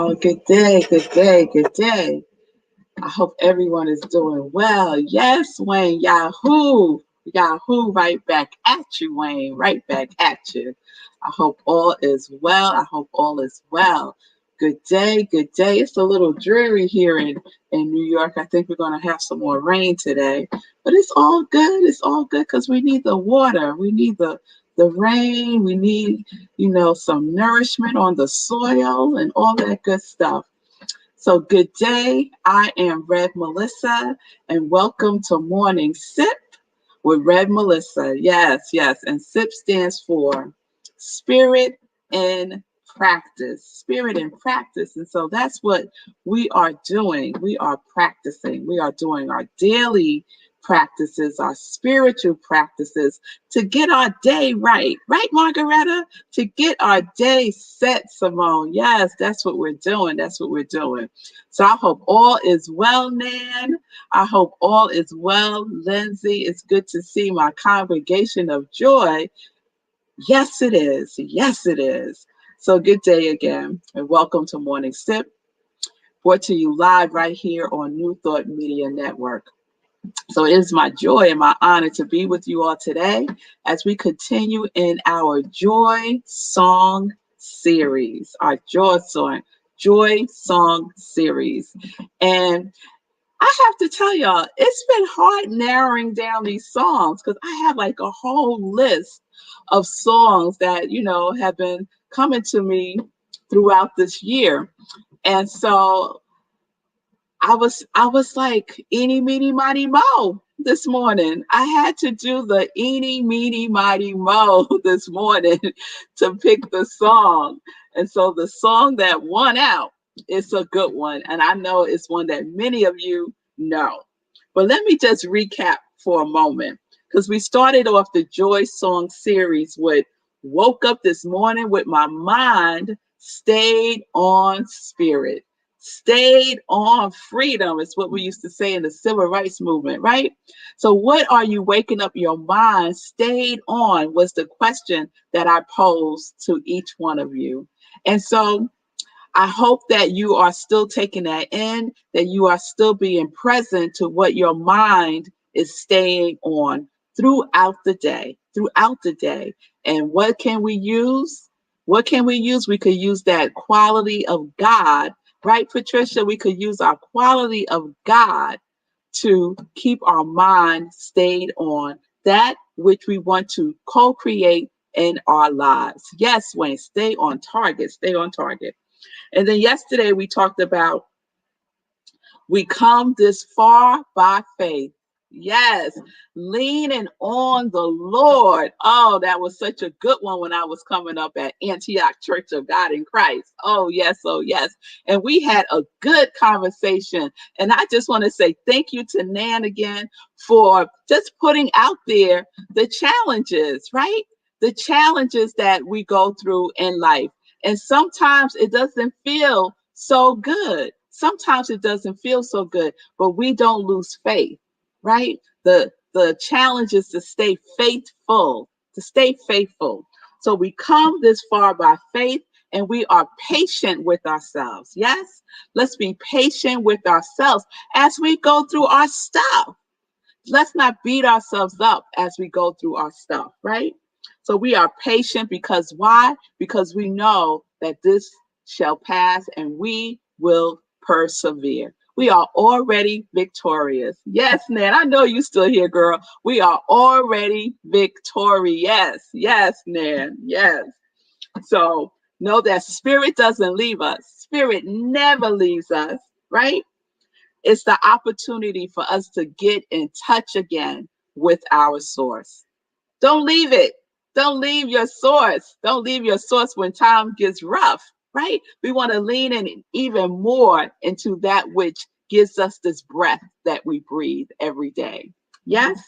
Oh, good day, good day, good day. I hope everyone is doing well. Yes, Wayne, Yahoo. Yahoo, right back at you, Wayne, right back at you. I hope all is well. I hope all is well. Good day, good day. It's a little dreary here in New York. I think we're going to have some more rain today, but it's all good. It's all good because we need the water. We need the rain. We need, some nourishment on the soil and all that good stuff. So good day. I am Melissa, and welcome to Morning Sip with Melissa. Yes, yes. And SIP stands for Spirit in Practice. Spirit in Practice. And so that's what we are doing. We are practicing. We are doing our daily practices, our spiritual practices to get our day right. Right, Margaretta? To get our day set, Simone. Yes, that's what we're doing. That's what we're doing. So I hope all is well, Nan. I hope all is well, Lindsay. It's good to see my congregation of joy. Yes, it is. Yes, it is. So good day again, and welcome to Morning Sip, brought to you live right here on New Thought Media Network. So it is my joy and my honor to be with you all today as we continue in our Joy Song series, our Joy Song series. And I have to tell y'all, it's been hard narrowing down these songs because I have like a whole list of songs that, have been coming to me throughout this year. And so I was like, eeny, meeny, miny, mo this morning. I had to do the eeny, meeny, miny, mo this morning to pick the song. And so the song that won out is a good one. And I know it's one that many of you know. But let me just recap for a moment, because we started off the Joy Song series with Woke Up This Morning with My Mind Stayed on Spirit. Stayed on freedom is what we used to say in the civil rights movement, right? So what are you waking up your mind stayed on was the question that I posed to each one of you. And so I hope that you are still taking that in, that you are still being present to what your mind is staying on throughout the day, And what can we use? What can we use? We could use that quality of God. Right, Patricia? We could use our quality of God to keep our mind stayed on that which we want to co-create in our lives. Yes, Wayne, stay on target, stay on target. And then yesterday we talked about we come this far by faith. Yes, leaning on the Lord. Oh, that was such a good one when I was coming up at Antioch Church of God in Christ. Oh, yes, oh, yes. And we had a good conversation. And I just want to say thank you to Nan again for just putting out there the challenges, right? The challenges that we go through in life. And sometimes it doesn't feel so good. Sometimes it doesn't feel so good, but we don't lose faith. Right? The challenge is to stay faithful, So we come this far by faith and we are patient with ourselves. Yes? Let's be patient with ourselves as we go through our stuff. Let's not beat ourselves up as we go through our stuff, right? So we are patient because why? Because we know that this shall pass and we will persevere. We are already victorious. Yes, Nan, I know you still here, girl. We are already victorious. Yes, Nan, yes. So know that spirit doesn't leave us. Spirit never leaves us, right? It's the opportunity for us to get in touch again with our source. Don't leave it. Don't leave your source. Don't leave your source when time gets rough, right? We want to lean in even more into that which gives us this breath that we breathe every day. Yes?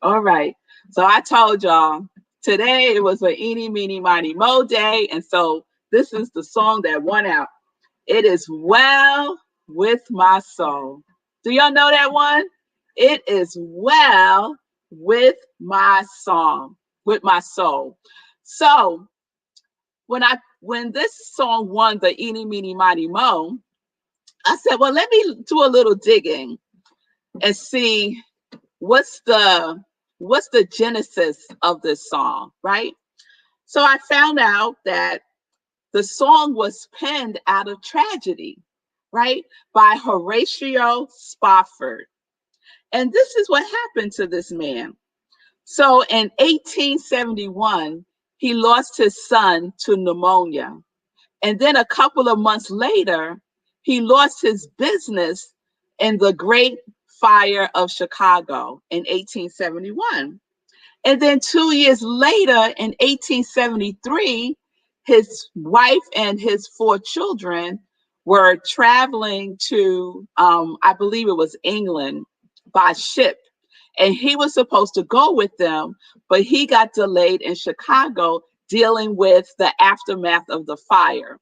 All right. So I told y'all today it was an eeny, meeny, miny, mo day. And so this is the song that won out. It is Well With My Soul. Do y'all know that one? It is well with my song, with my soul. So when I when this song won the Eeny, Meeny, Miny, Mo, I said, well, let me do a little digging and see what's the genesis of this song, right? So I found out that the song was penned out of tragedy, right, by Horatio Spafford. And this is what happened to this man. So in 1871, he lost his son to pneumonia. And then a couple of months later, he lost his business in the Great Fire of Chicago in 1871. And then 2 years later, in 1873, his wife and his 4 children were traveling to, I believe it was England, by ship. And he was supposed to go with them, but he got delayed in Chicago dealing with the aftermath of the fire.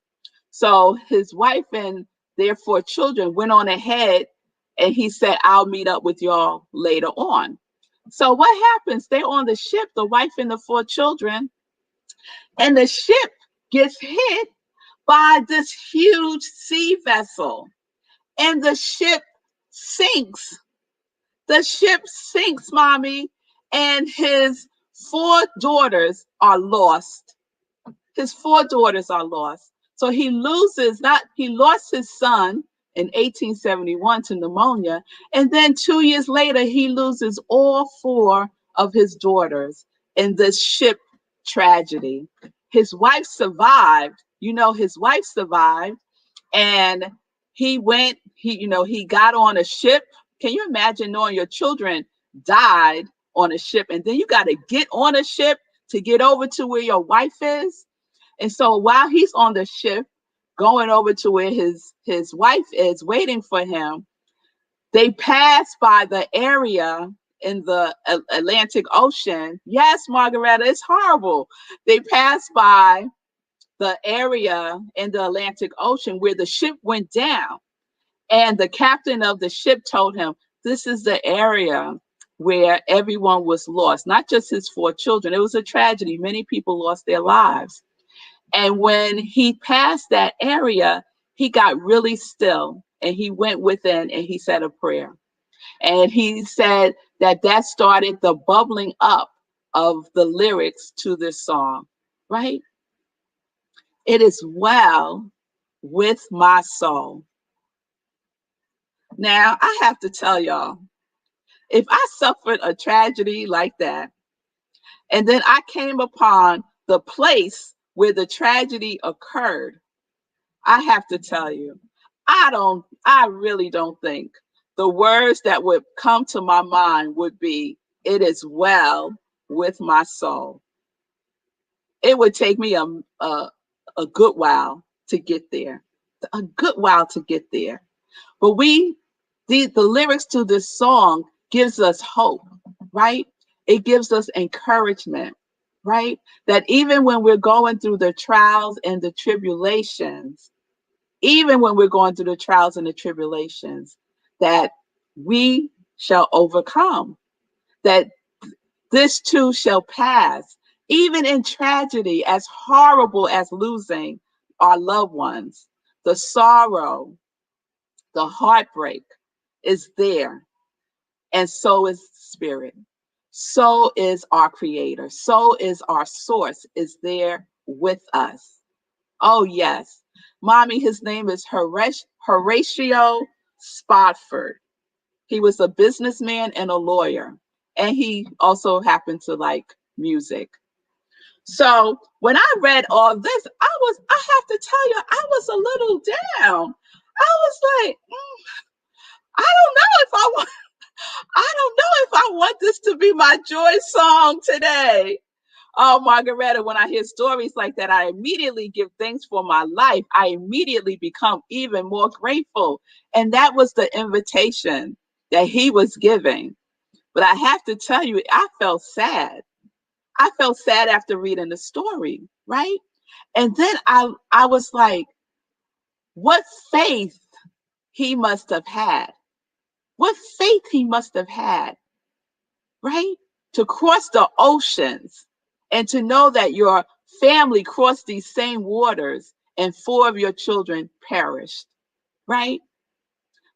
So his wife and their 4 children went on ahead, and he said, I'll meet up with y'all later on. So what happens? They're on the ship, the wife and the 4 children, and the ship gets hit by this huge sea vessel, and the ship sinks. The ship sinks, mommy, and his 4 daughters are lost. His 4 daughters are lost. So he lost his son in 1871 to pneumonia. And then 2 years later, he loses all 4 of his daughters in this ship tragedy. His wife survived. His wife survived. And he got on a ship. Can you imagine knowing your children died on a ship, and then you got to get on a ship to get over to where your wife is? And so while he's on the ship going over to where his wife is waiting for him, they pass by the area in the Atlantic Ocean. Yes, Margaretta, it's horrible. They pass by the area in the Atlantic Ocean where the ship went down. And the captain of the ship told him, this is the area where everyone was lost, not just his 4 children. It was a tragedy. Many people lost their lives. And when he passed that area, he got really still, and he went within and he said a prayer. And he said that started the bubbling up of the lyrics to this song, right? It is well with my soul. Now, I have to tell y'all, if I suffered a tragedy like that, and then I came upon the place where the tragedy occurred, I have to tell you, I really don't think the words that would come to my mind would be, it is well with my soul. It would take me a good while to get there, a good while to get there. But the lyrics to this song gives us hope, right? It gives us encouragement, right? That even when we're going through the trials and the tribulations, that we shall overcome, that this too shall pass. Even in tragedy, as horrible as losing our loved ones, the sorrow, the heartbreak is there. And so is spirit. So is our creator. So is our source is there with us. Oh, yes. Mommy, his name is Horatio Spafford. He was a businessman and a lawyer. And he also happened to like music. So when I read all this, I have to tell you, I was a little down. I was like, I don't know if I want this to be my joy song today. Oh, Margaretta, when I hear stories like that, I immediately give thanks for my life. I immediately become even more grateful. And that was the invitation that he was giving. But I have to tell you, I felt sad. I felt sad after reading the story, right? And then I was like, what faith he must have had. What faith he must have had, right? To cross the oceans and to know that your family crossed these same waters and 4 of your children perished, right?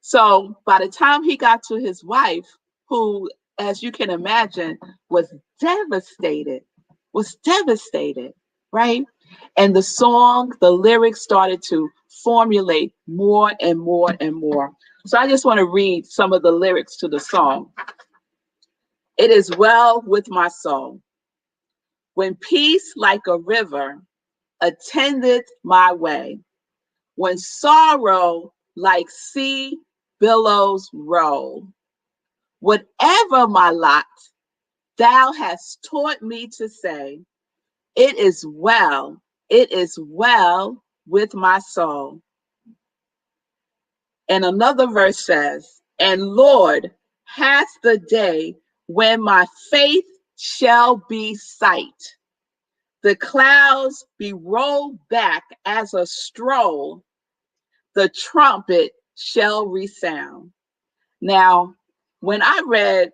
So by the time he got to his wife, who, as you can imagine, was devastated, right? And the song, the lyrics started to formulate more and more and more. So I just want to read some of the lyrics to the song. It is well with my soul, when peace like a river attended my way, when sorrow like sea billows roll. Whatever my lot, thou hast taught me to say, it is well with my soul. And another verse says, and Lord, hath the day when my faith shall be sight, the clouds be rolled back as a stroll, the trumpet shall resound. Now, when I read,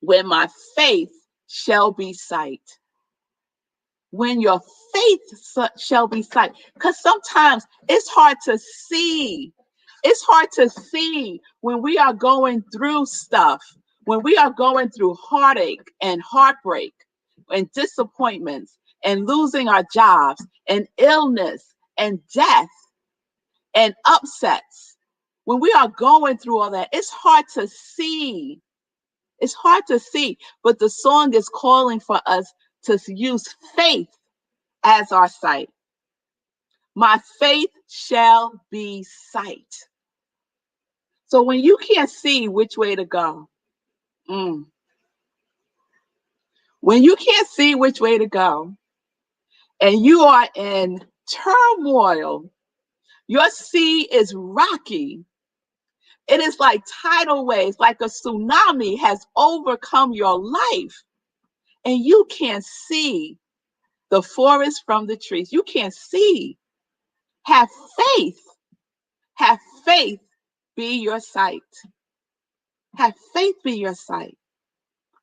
when my faith shall be sight, when your faith shall be sight, because sometimes it's hard to see. It's hard to see when we are going through stuff, when we are going through heartache and heartbreak and disappointments and losing our jobs and illness and death and upsets. When we are going through all that, it's hard to see. It's hard to see, but the song is calling for us to use faith as our sight. My faith shall be sight. So when you can't see which way to go, when you can't see which way to go, and you are in turmoil, your sea is rocky. It is like tidal waves, like a tsunami has overcome your life, and you can't see the forest from the trees. You can't see. Have faith. Have faith be your sight. Have faith be your sight.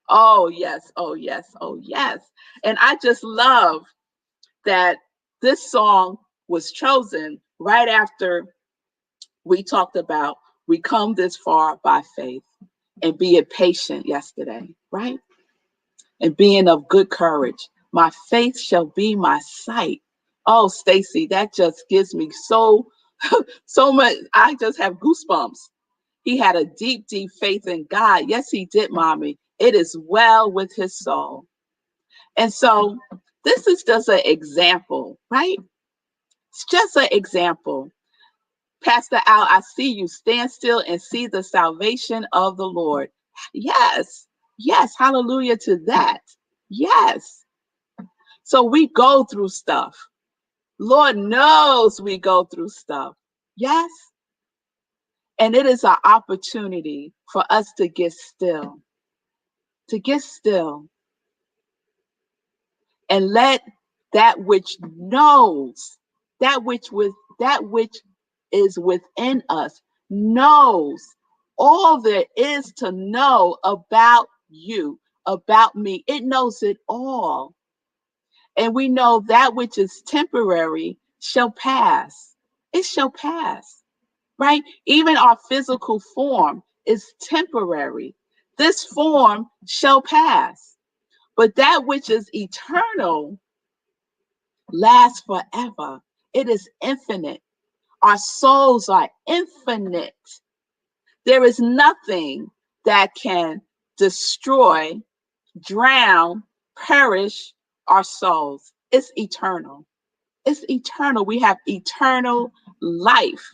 Oh, yes. Oh, yes. Oh, yes. And I just love that this song was chosen right after we talked about we come this far by faith and being patient yesterday, right? And being of good courage. My faith shall be my sight. Oh, Stacy, that just gives me so much. I just have goosebumps. He had a deep, deep faith in God. Yes, he did, mommy. It is well with his soul. And so this is just an example, right? It's just an example. Pastor Al, I see you. Stand still and see the salvation of the Lord. Yes. Yes. Hallelujah to that. Yes. So we go through stuff. Lord knows we go through stuff. Yes. And it is an opportunity for us to get still, and let that which knows, that which is within us, knows all there is to know about you, about me. It knows it all. And we know that which is temporary shall pass. It shall pass, right? Even our physical form is temporary. This form shall pass. But that which is eternal lasts forever. It is infinite. Our souls are infinite. There is nothing that can destroy, drown, perish our souls. It's eternal. It's eternal. We have eternal life.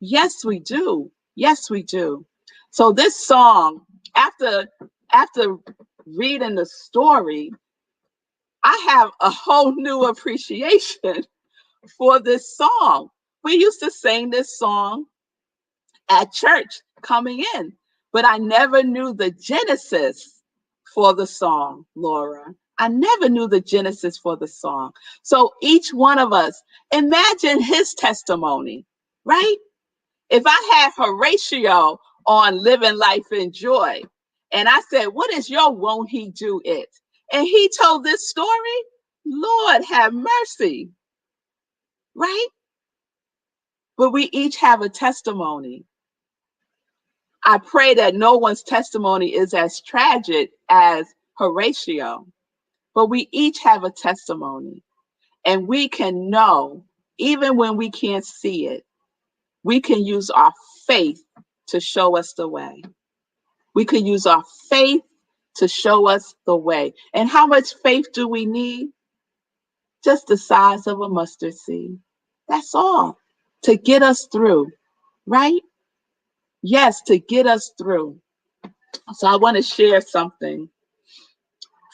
Yes, we do. Yes, we do. So this song, after reading the story, I have a whole new appreciation for this song. We used to sing this song at church coming in, but I never knew the genesis for the song, Laura. I never knew the genesis for the song. So each one of us, imagine his testimony, right? If I had Horatio on Living Life in Joy, and I said, what is your won't he do it? And he told this story, Lord have mercy, right? But we each have a testimony. I pray that no one's testimony is as tragic as Horatio, but we each have a testimony, and we can know, even when we can't see it, we can use our faith to show us the way. We can use our faith to show us the way. And how much faith do we need? Just the size of a mustard seed. That's all to get us through, right? Yes, to get us through. So I want to share something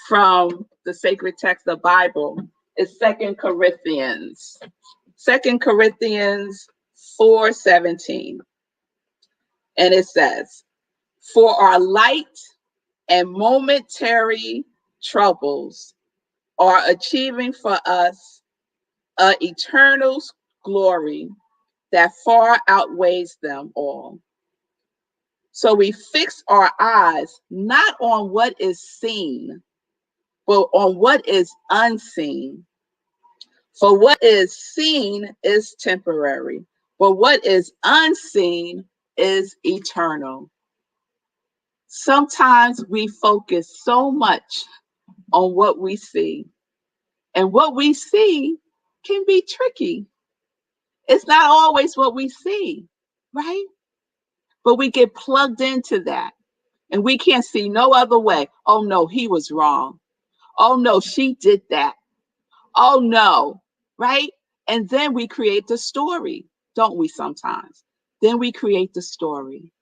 from the sacred text, the Bible. It's 2 Corinthians. 2 Corinthians 4:17. And it says, "For our light and momentary troubles are achieving for us an eternal glory that far outweighs them all. So we fix our eyes not on what is seen, but on what is unseen. For what is seen is temporary, but what is unseen is eternal." Sometimes we focus so much on what we see, and what we see can be tricky. It's not always what we see, right? But we get plugged into that, and we can't see no other way. Oh no, he was wrong. Oh no, she did that. Oh no, right? And then we create the story, don't we sometimes? Then we create the story.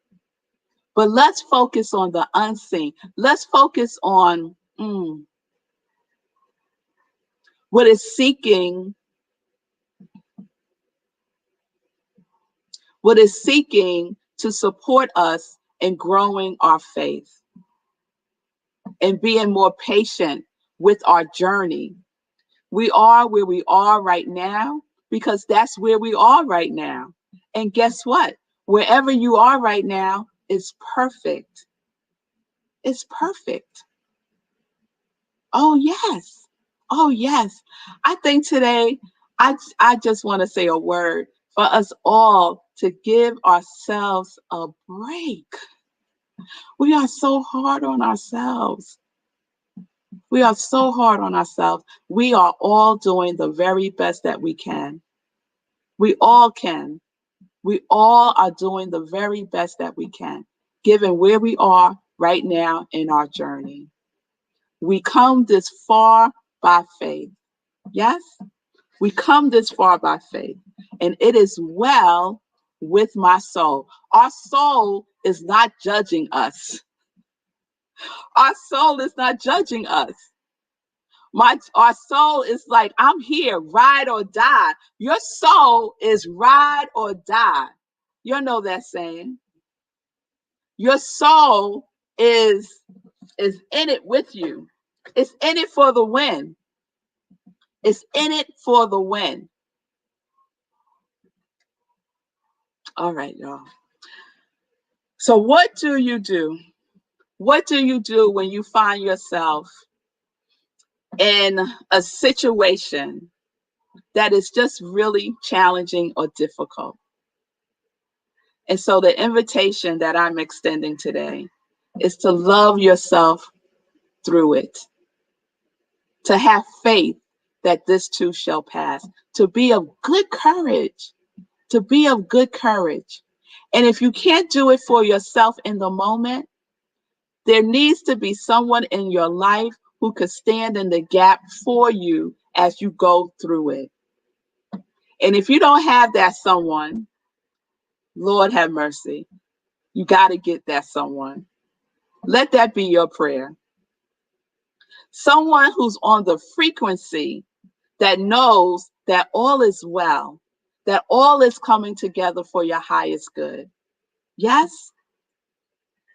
But let's focus on the unseen. Let's focus on what is seeking to support us in growing our faith and being more patient with our journey. We are where we are right now because that's where we are right now. And guess what? Wherever you are right now is perfect. It's perfect. Oh, yes. Oh, yes. I think today, I just want to say a word for us all to give ourselves a break. We are so hard on ourselves. We are so hard on ourselves. We are all doing the very best that we can. We all can. We all are doing the very best that we can, given where we are right now in our journey. We come this far by faith. Yes, we come this far by faith, and it is well with my soul. Our soul is not judging us. Our soul is not judging us. Our soul is like, I'm here, ride or die. Your soul is ride or die. You know that saying. Your soul is in it with you. It's in it for the win. It's in it for the win. All right, y'all. So what do you do? What do you do when you find yourself in a situation that is just really challenging or difficult? And so the invitation that I'm extending today is to love yourself through it, to have faith that this too shall pass, to be of good courage, to be of good courage. And if you can't do it for yourself in the moment, there needs to be someone in your life who could stand in the gap for you as you go through it. And if you don't have that someone, Lord have mercy, you got to get that someone. Let that be your prayer. Someone who's on the frequency that knows that all is well, that all is coming together for your highest good. Yes?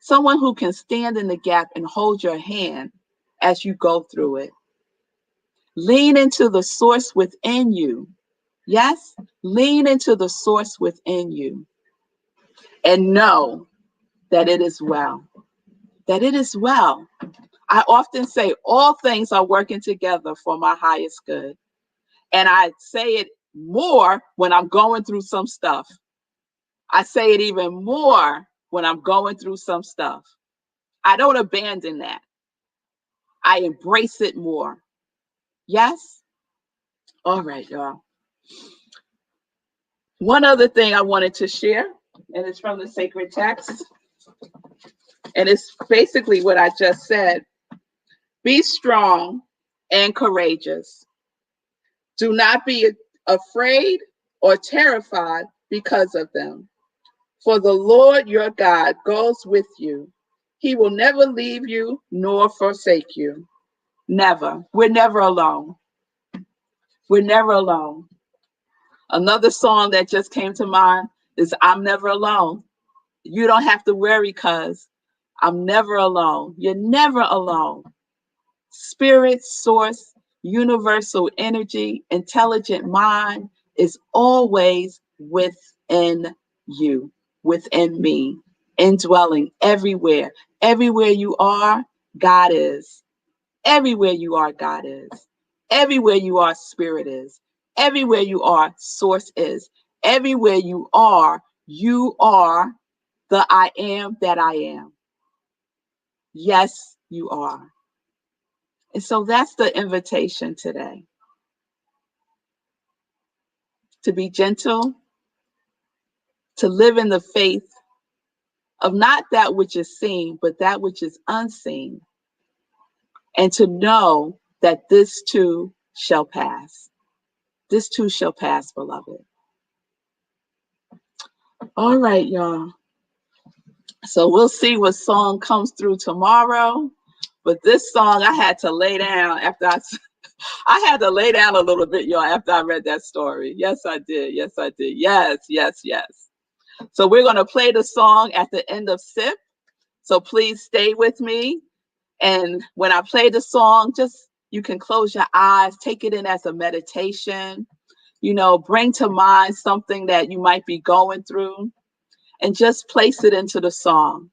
Someone who can stand in the gap and hold your hand as you go through it. Lean into the source within you. Yes? Lean into the source within you and know that it is well. That it is well. I often say all things are working together for my highest good. And I say it more when I'm going through some stuff. I say it even more when I'm going through some stuff. I don't abandon that. I embrace it more. Yes? All right, y'all. One other thing I wanted to share, and it's from the sacred text, and it's basically what I just said. Be strong and courageous. Do not be afraid or terrified because of them. For the Lord your God goes with you. He will never leave you nor forsake you. Never. We're never alone. We're never alone. Another song that just came to mind is I'm Never Alone. You don't have to worry because I'm never alone. You're never alone. Spirit, source, universal energy, intelligent mind is always within you, within me, indwelling everywhere. Everywhere you are, God is. Everywhere you are, God is. Everywhere you are, Spirit is. Everywhere you are, Source is. Everywhere you are the I am that I am. Yes, you are. And so that's the invitation today. To be gentle, to live in the faith of not that which is seen, but that which is unseen. And to know that this too shall pass. This too shall pass, beloved. All right, y'all. So we'll see what song comes through tomorrow. But this song I had to lay down after I had to lay down a little bit, y'all, after I read that story. Yes, I did. Yes, I did. Yes, yes, yes. So we're going to play the song at the end of SIP. So please stay with me. And when I play the song, just you can close your eyes, take it in as a meditation, bring to mind something that you might be going through and just place it into the song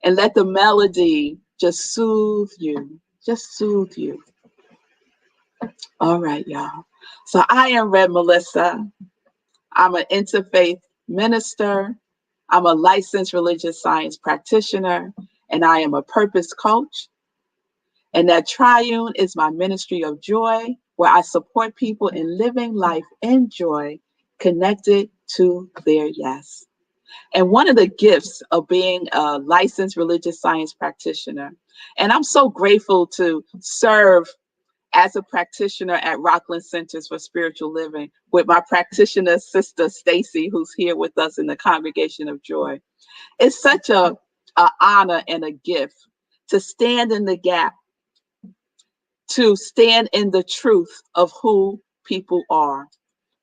and let the melody just soothe you, just soothe you. All right, y'all. So I am revmelissa. I'm an interfaith minister. I'm a licensed religious science practitioner, and I am a purpose coach. And that Triune is my ministry of joy, where I support people in living life in joy, connected to their yes. And one of the gifts of being a licensed religious science practitioner, and I'm so grateful to serve as a practitioner at Rockland Centers for Spiritual Living with my practitioner sister, Stacy, who's here with us in the Congregation of Joy. It's such a honor and a gift to stand in the gap, to stand in the truth of who people are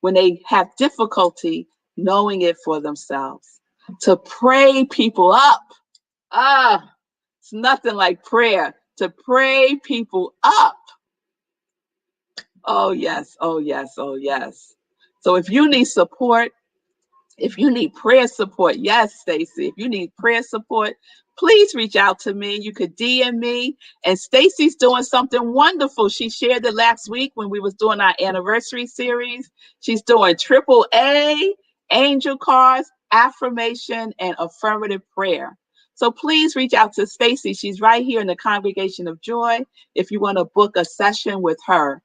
when they have difficulty knowing it for themselves, to pray people up. It's nothing like prayer, to pray people up. Oh, yes. Oh, yes. Oh, yes. So if you need support, if you need prayer support, yes, Stacy, if you need prayer support, please reach out to me. You could DM me. And Stacy's doing something wonderful. She shared it last week when we was doing our anniversary series. She's doing AAA, angel cards, affirmation, and affirmative prayer. So please reach out to Stacy. She's right here in the Congregation of Joy if you want to book a session with her.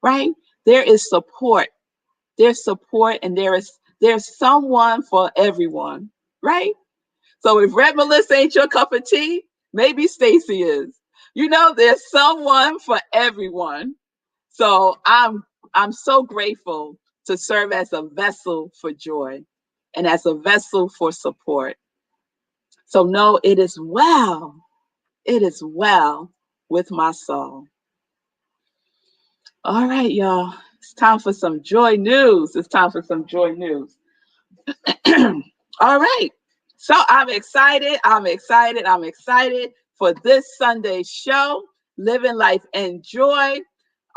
Right? There is support. There's support, and there's someone for everyone, right? So if Red Melissa ain't your cup of tea, maybe Stacy is. There's someone for everyone. So I'm so grateful to serve as a vessel for joy and as a vessel for support. So know it is well. It is well with my soul. All right, y'all. It's time for some joy news. It's time for some joy news. All right. So I'm excited. I'm excited. I'm excited for this Sunday's show, Living Life in Joy.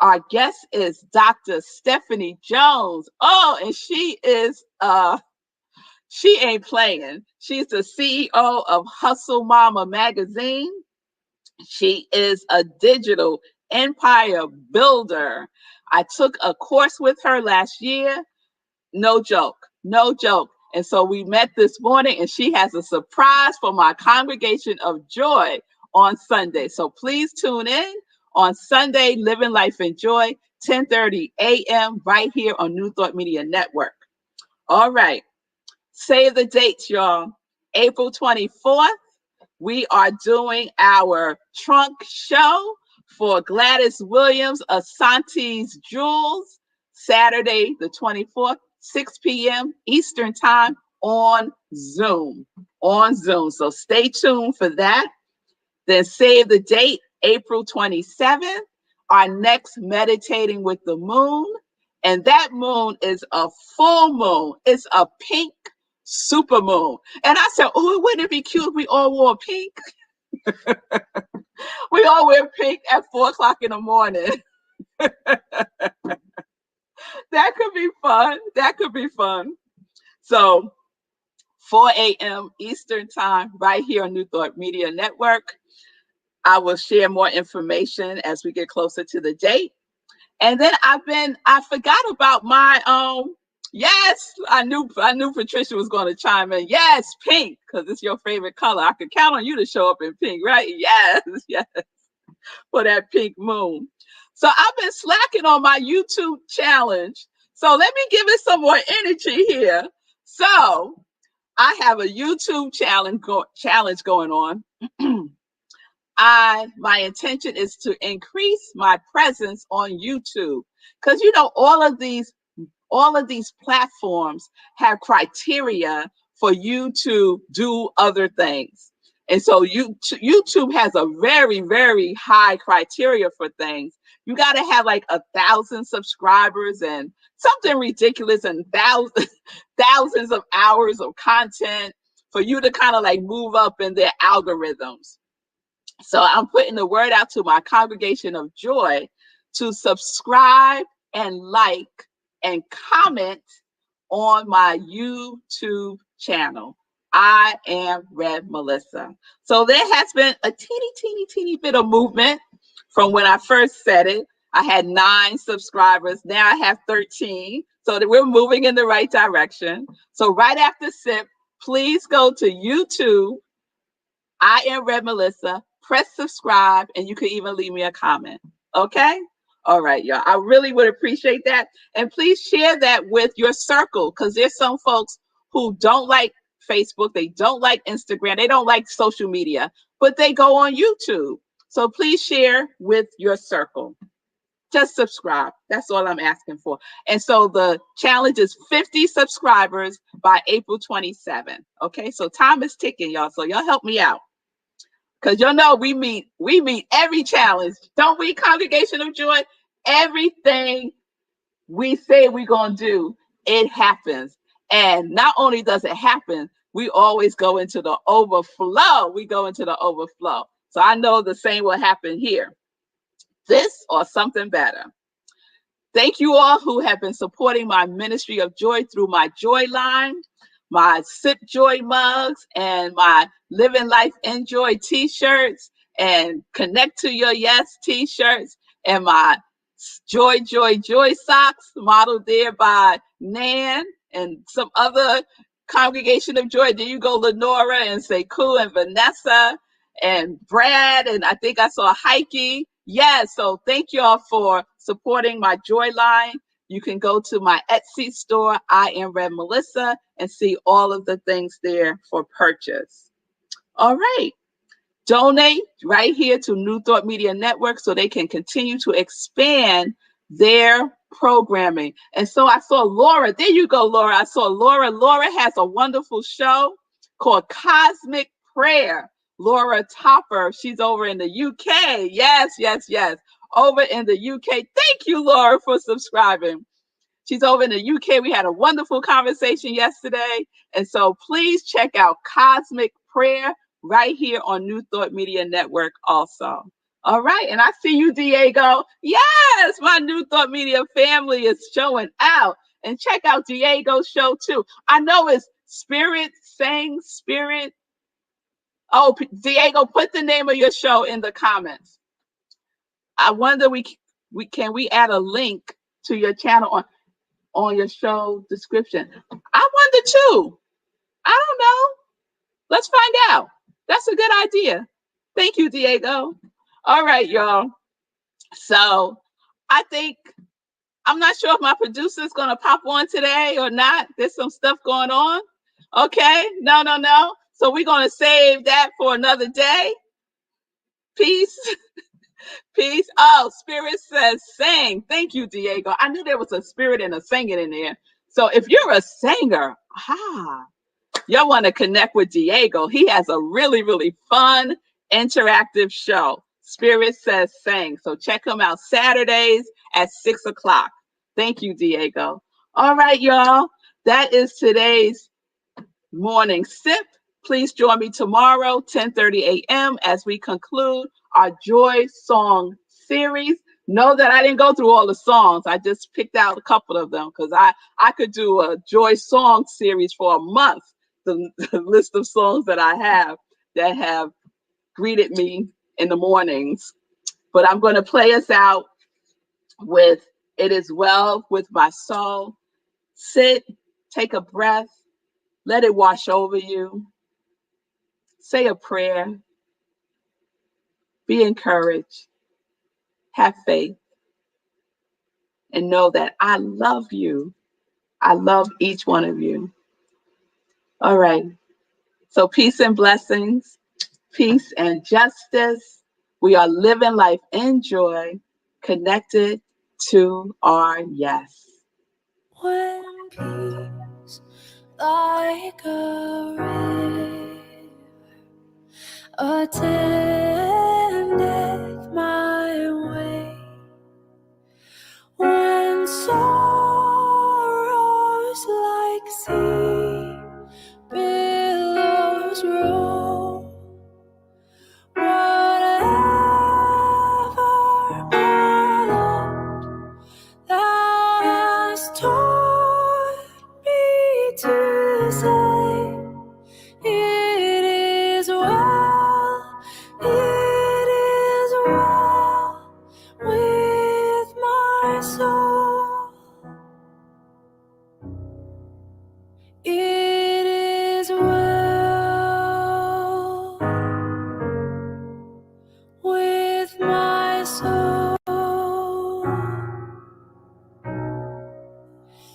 Our guest is Dr. Stephanie Jones. Oh, and she ain't playing. She's the CEO of Hustle Mama magazine. She is a digital empire builder. I took a course with her last year. No joke, no joke. And so we met this morning, and she has a surprise for my congregation of joy on Sunday. So please tune in on Sunday, Living Life in Joy, 10:30 a.m. right here on New Thought Media Network. All right. Save the dates, y'all. April 24th, we are doing our trunk show for Gladys Williams, Asante's Jewels, Saturday the 24th, 6 p.m. Eastern Time on Zoom. On Zoom. So stay tuned for that. Then save the date, April 27th, our next Meditating with the Moon. And that moon is a full moon. It's a pink super moon. And I said, oh, wouldn't it be cute if we all wore pink? We all wear pink at 4 o'clock in the morning. That could be fun. That could be fun. So 4 a.m. Eastern Time, right here on New Thought Media Network. I will share more information as we get closer to the date. And then I forgot about my yes, I knew Patricia was going to chime in. Yes, pink, because it's your favorite color. I could count on you to show up in pink, right? Yes, yes, for that pink moon. So I've been slacking on my YouTube challenge. So let me give it some more energy here. So I have a YouTube challenge going on. My intention is to increase my presence on YouTube, because all of these platforms have criteria for you to do other things. And so YouTube has a very, very high criteria for things. You got to have like 1,000 subscribers and something ridiculous, and thousands of hours of content for you to kind of like move up in their algorithms. So I'm putting the word out to my congregation of joy to subscribe and like and comment on my YouTube channel. I am revmelissa. So there has been a teeny bit of movement from when I first said it. I had 9 subscribers. Now I have 13. So that we're moving in the right direction. So right after SIP, please go to YouTube. I am revmelissa. Press subscribe, and you can even leave me a comment. Okay? All right, y'all. I really would appreciate that. And please share that with your circle, because there's some folks who don't like Facebook, they don't like Instagram, they don't like social media, but they go on YouTube. So please share with your circle. Just subscribe. That's all I'm asking for. And so the challenge is 50 subscribers by April 27th. Okay, so time is ticking, y'all. So y'all help me out. Because y'all know we meet every challenge. Don't we, Congregation of Joy? Everything we say we're going to do, it happens. And not only does it happen, we always go into the overflow. We go into the overflow. So I know the same will happen here. This or something better. Thank you all who have been supporting my ministry of joy through my Joy line, my Sip Joy mugs, and my Living Life Enjoy t-shirts, and Connect to Your Yes t-shirts, and my Joy, Joy, Joy socks modeled there by Nan and some other Congregation of Joy. There you go, Lenora and Sekou and Vanessa and Brad, and I think I saw Heike. Yes, so thank you all for supporting my Joy line. You can go to my Etsy store, I am revmelissa, and see all of the things there for purchase. All right. Donate right here to New Thought Media Network so they can continue to expand their programming. And so I saw Laura. There you go, Laura. I saw Laura. Laura has a wonderful show called Cosmic Prayer. Laura Topper, she's over in the UK. Yes, yes, yes. Over in the UK. Thank you, Laura, for subscribing. She's over in the UK. We had a wonderful conversation yesterday. And so please check out Cosmic Prayer right here on New Thought Media Network also. All right. And I see you, Diego. Yes, my New Thought Media family is showing out. And check out Diego's show too. I know it's Spirit Sang Spirit. Oh, Diego, put the name of your show in the comments. I wonder we can we add a link to your channel on your show description. I wonder too. I don't know. Let's find out. That's a good idea. Thank you, Diego. All right, y'all. So I think I'm not sure if my producer is going to pop on today or not. There's some stuff going on. Okay. No. So we're going to save that for another day. Peace. Peace. Oh, Spirit says sing. Thank you, Diego. I knew there was a spirit and a singing in there. So if you're a singer, y'all want to connect with Diego. He has a really, really fun, interactive show. Spirit says sing. So check him out Saturdays at 6 o'clock. Thank you, Diego. All right, y'all. That is today's morning sip. Please join me tomorrow, 10:30 a.m. as we conclude our Joy Song series. Know that I didn't go through all the songs. I just picked out a couple of them because I could do a Joy Song series for a month. The list of songs that I have that have greeted me in the mornings. But I'm going to play us out with It Is Well With My Soul. Sit, take a breath, let it wash over you. Say a prayer, be encouraged, have faith, and know that I love you. I love each one of you. All right. So peace and blessings, peace and justice. We are living life in joy, connected to our yes. When peace like a river attendeth my way, when sorrows like sea billows roll, whatever, my Lord, thou hast taught me to say, it is well with my soul. It is well with my soul.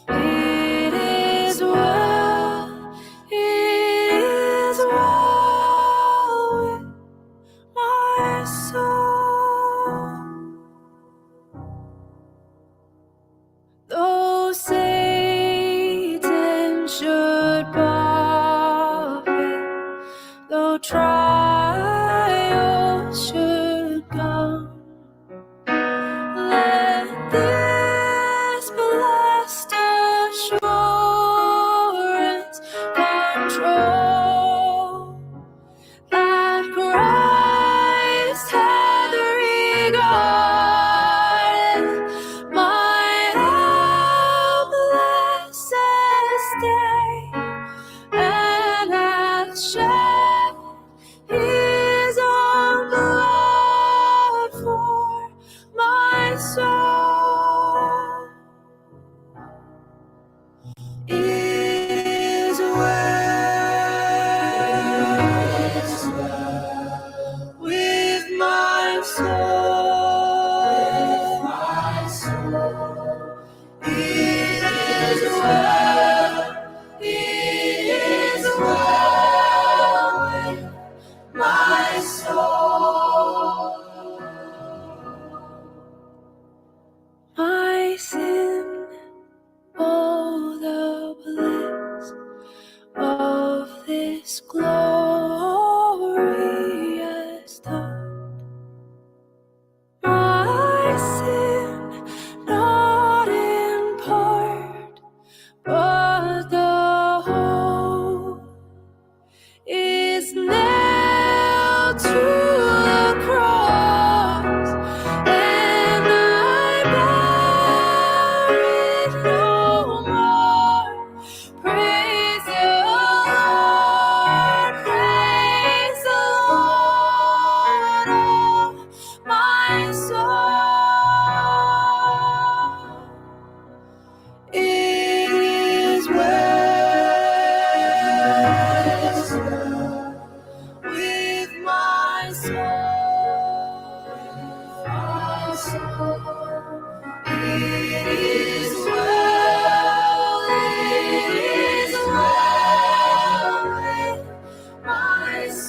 It is well with my soul. Though Satan should buffet, though trials should come, let this blessed assurance control that Christ hath regarded my helpless estate, and hath shed his own blood for my soul. It is well with my soul. It is well with my soul. My sin, oh, the bliss of this glorious thought. My sin, not in part, but the whole, is nailed to the cross, and I bear it no more. Praise the Lord, praise the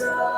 soul.